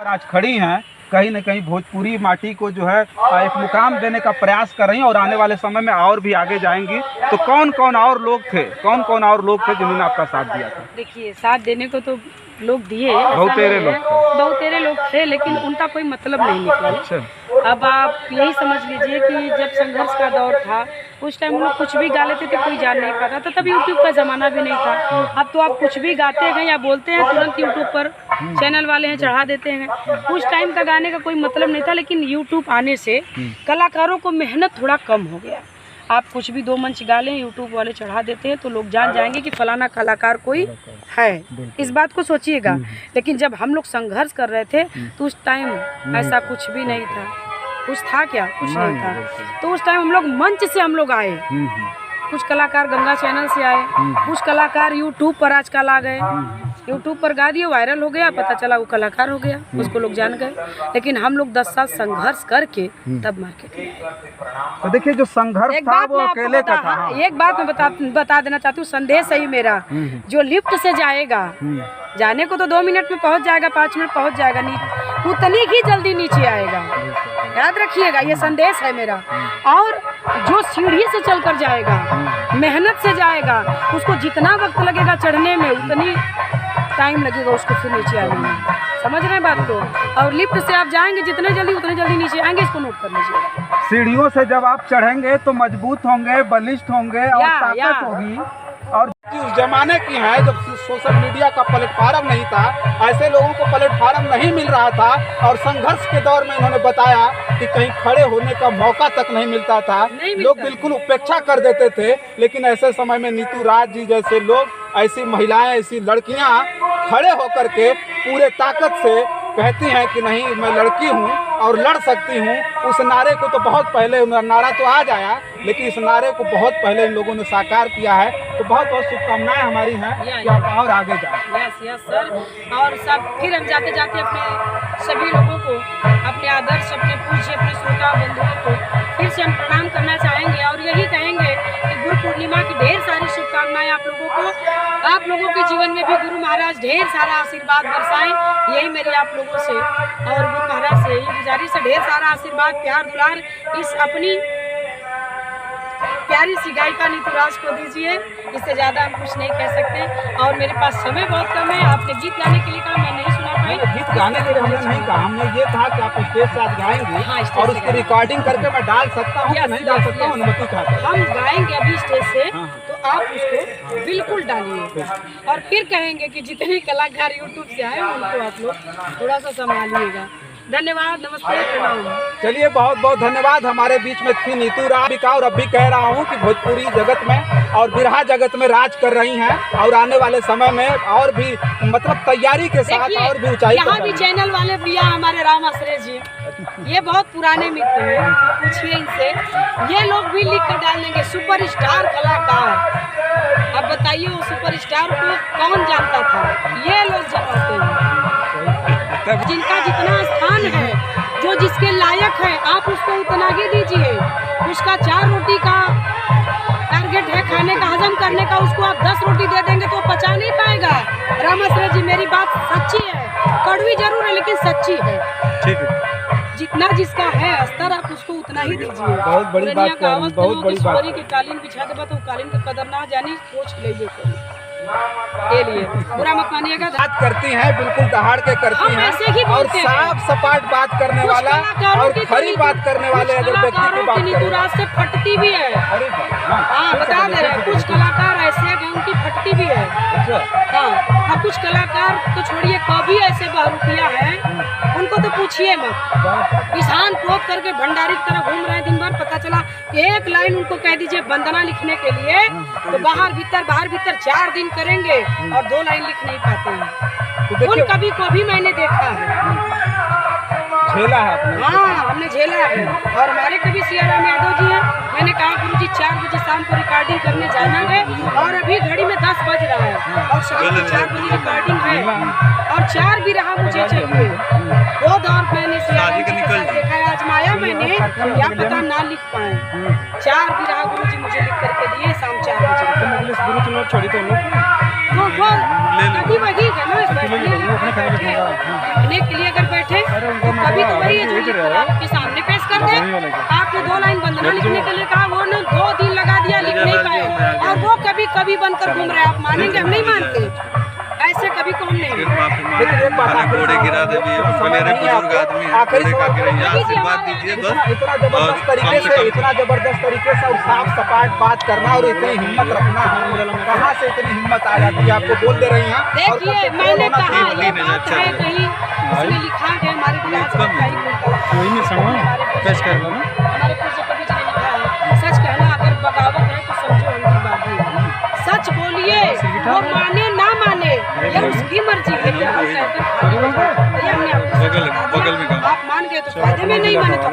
आज खड़ी हैं, कहीं न कहीं भोजपुरी माटी को जो है एक मुकाम देने का प्रयास कर रही हैं और आने वाले समय में और भी आगे जाएंगी। तो कौन कौन और लोग थे जिन्होंने आपका साथ दिया था? देखिए, साथ देने को तो लोग दिए, बहुतेरे लोग थे, लेकिन उनका कोई मतलब नहीं निकला। अच्छा। अब आप यही समझ लीजिए कि जब संघर्ष का दौर था, उस टाइम हम लोग कुछ भी गा लेते थे, कोई जान नहीं पाता था। तब यूट्यूब का ज़माना भी नहीं था। अब तो आप कुछ भी गाते हैं या बोलते हैं, तुरंत यूट्यूब पर चैनल वाले हैं चढ़ा देते हैं। उस टाइम का गाने का कोई मतलब नहीं था, लेकिन यूट्यूब आने से कलाकारों को मेहनत थोड़ा कम हो गया। आप कुछ भी दो मंच गा लें, यूट्यूब वाले चढ़ा देते हैं, तो लोग जान जाएंगे कि फलाना कलाकार कोई है। इस बात को सोचिएगा। लेकिन जब हम लोग संघर्ष कर रहे थे तो उस टाइम ऐसा कुछ भी नहीं था। कुछ था क्या? कुछ नहीं था। तो उस टाइम हम लोग मंच से हम लोग आए। कुछ कलाकार गंगा चैनल से आए, कुछ कलाकार यूट्यूब पर आजकल आ गए। यूट्यूब पर गा दिए, वायरल हो गया, पता चला वो कलाकार हो गया, उसको लोग जान गए। लेकिन हम लोग 10 साल संघर्ष करके तब मार्केट में आए। तो देखिए, जो संघर्ष था वो अकेले का था। एक बात मैं बता देना चाहती हूँ, संदेश है ही मेरा। जो लिफ्ट से जाएगा, जाने को तो 2 मिनट में पहुँच जाएगा, 5 मिनट पहुँच जाएगा, उतनी ही जल्दी नीचे आएगा। याद रखिएगा, ये संदेश है मेरा। और जो सीढ़ी से चलकर जाएगा, मेहनत से जाएगा, उसको जितना वक्त लगेगा चढ़ने में, उतनी टाइम लगेगा उसको फिर नीचे आने में। समझ रहे हैं बात को? और लिफ्ट से आप जाएंगे जितने जल्दी उतने जल्दी नीचे आएंगे, इसको नोट कर लीजिए। सीढ़ियों से जब आप चढ़ेंगे तो मजबूत होंगे, बलिष्ठ होंगे और ताकत होगी। और उस जमाने की है जब सोशल मीडिया का प्लेटफार्म नहीं था, ऐसे लोगों को प्लेटफार्म नहीं मिल रहा था। और संघर्ष के दौर में इन्होंने बताया कि कहीं खड़े होने का मौका तक नहीं मिलता था, लोग बिल्कुल उपेक्षा कर देते थे। लेकिन ऐसे समय में नीतू राज जी जैसे लोग, ऐसी महिलाएं, ऐसी लड़कियां खड़े होकर के पूरे ताकत से कहती हैं कि नहीं, मैं लड़की हूं और लड़ सकती हूं। उस नारे को तो बहुत पहले, नारा तो आज आया, लेकिन इस नारे को बहुत पहले इन लोगों ने साकार किया है। तो बहुत बहुत शुभकामनाएं हमारी हैं कि आप और आगे जाएं। Yes sir. और सब फिर हम जाते जाते अपने सभी लोगों को, अपने आदर्श, अपने पूज्य, अपने श्रोता बंधुओं को फिर से हम प्रणाम करना चाहेंगे और यही कहेंगे कि गुरु पूर्णिमा की ढेर सारी शुभकामनाएं आप लोगों को। आप लोगों के जीवन में भी गुरु महाराज ढेर सारा आशीर्वाद बरसाएं, यही मेरी आप लोगों से और गुरु महाराज से यही गुजारिश है। ढेर सारा आशीर्वाद, प्यार, दुलार इस अपनी प्यारी सी गायिका नीतू राज को दीजिए। इससे ज़्यादा हम कुछ नहीं कह सकते। और मेरे पास समय बहुत कम है। आपने गीत गाने के लिए कहा, मैं नहीं सुना पाई। गीत गाने के लिए हमने नहीं कहा, हमने ये कहा कि आप स्टेज से आज गाएंगे। हाँ, और उसकी रिकॉर्डिंग करके मैं डाल सकता हूँ या नहीं डाल सकता हूँ, अनुमति चाहता हूँ। हम गाएंगे अभी स्टेज से। तो आप उसको बिल्कुल डालिए और फिर कहेंगे कि जितने कलाकार यूट्यूब से आए उनको आप लोग थोड़ा सा संभालिएगा। धन्यवाद, नमस्ते, प्रणाम। चलिए, बहुत बहुत धन्यवाद। हमारे बीच में थी नीतू राज। और अब भी कह रहा हूँ कि भोजपुरी जगत में और बिरहा जगत में राज कर रही हैं और आने वाले समय में और भी मतलब तैयारी के साथ और भी ऊंचाई। यहाँ भी चैनल वाले भैया हमारे राम आश्रय जी, ये बहुत पुराने मित्र हैं, पूछिए इनसे, ये लोग भी लिख कर डाल देंगे सुपरस्टार कलाकार। अब बताइए, वो सुपरस्टार को कौन जानता था? ये लोग जानते हैं। जिनका जितना स्थान है, जो जिसके लायक है, आप उसको उतना ही दीजिए। उसका 4 रोटी का टारगेट है खाने का, हजम करने का, उसको आप 10 रोटी दे देंगे तो पचा नहीं पाएगा। रामाश्रय जी, मेरी बात सच्ची है, कड़वी जरूर है लेकिन सच्ची है। ठीक है, जितना जिसका है स्तर, आप उसको उतना ही दीजिए। बहुत बड़ी बात, बहुत बड़ी बात। की कालीन बिछा के तो कालीन की कदर ना जानी, सोच ले के लिए बुरा मत मानिएगा। बात करती हैं, बिल्कुल दहाड़ के करती हैं ऐसे ही और साफ सपाट बात करने वाला और खरी बात करने वाले अगर व्यक्ति की बात नीतू राज से फटती भी है। हाँ, बता दे रहे हैं, कुछ कलाकार ऐसे हैं कि उनकी फटती भी है। हाँ, कुछ कलाकार तो छोड़िए, कभी ऐसे बहरूपिया हैं, उनको तो पूछिए मत। किसान पोत करके भंडारी की तरह घूम रहे हैं दिन भर। पता चला एक लाइन उनको कह दीजिए वंदना लिखने के लिए, तो बाहर भीतर 4 दिन करेंगे और 2 लाइन लिख नहीं पाते हैं। उन कभी को भी मैंने देखा है, झेला है आपने। हाँ, हमने झेला है। और हमारे कभी सियाराम यादव जी हैं, मैंने कहा गुरुजी 4 बजे शाम को रिकॉर्डिंग करने जाना है और अभी घड़ी में 10 बज रहा है और शाम को 4 बजे रिकॉर्डिंग है और 4 भी रहा मुझे चाहिए। वो दौर मैंने सियाराम जी के साथ देखा है, आजमाया मैंने, क्या पता ना लिख पाए। 4 भी रहा गुरुजी मुझे लिख करके दिए शाम 4 बजे। छोड़ी तो वो कभी वही है ना, बैठने के लिए अगर बैठे आपने 2 लाइन वंदना लिखने के लिए कहा, वो ने 2 दिन लगा दिया, लिख नहीं पाए, और वो कभी कभी बनकर घूम रहे हैं। आप मानेंगे? हम नहीं मानते, ऐसे कभी को हम नहीं। लेकिन एक बात घोड़े गिरा दे भी मेरे बुजुर्ग आदमी हैं, आखिरी घोड़े का गिरा, आशीर्वाद दीजिए बस। इतना जबरदस्त तरीके से, इतना जबरदस्त तरीके से और साफ सपाट बात करना और इतनी हिम्मत रखना, कहाँ से इतनी हिम्मत आ जाती है? आपको बोल दे रही हैं। देखिए मैंने कहा ये बात है, कहीं उसने लिखा है हमारे विलास का कहीं हमारे कुछ कभी नहीं लिखा है। सच कहना अगर बगावत है तो समझो उनकी बात है। सच बोलिए, वो माने ना माने ये उसकी मर्जी है। ये हम कहकर ये हमने आपको बगल में आप मान गए तो फायदे में, नहीं माने तो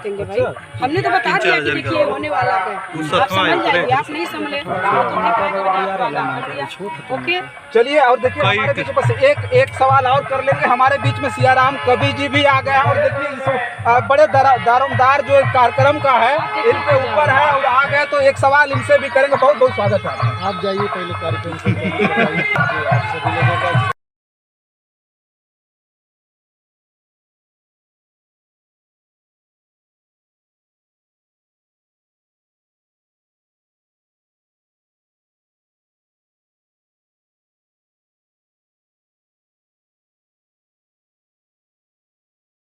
देंगे भाई। हमने तो बता दिया कि देखिए होने वाला है, आप समझ जाएंगे। आप नहीं समझे ओके। चलिए और देखिए हमारे बीच बस एक सवाल और कर लेंगे। हमारे बीच में सियाराम कवि जी भी आ गए हैं और देखिए इस बड़े दारोमदार जो कार्यक्रम का है इनके ऊपर है और आ गए, तो एक सवाल इनसे भी करेंगे। बहुत बहुत स्वागत है। आप जाइए पहले कार्यक्रम से आप सभी लोगों का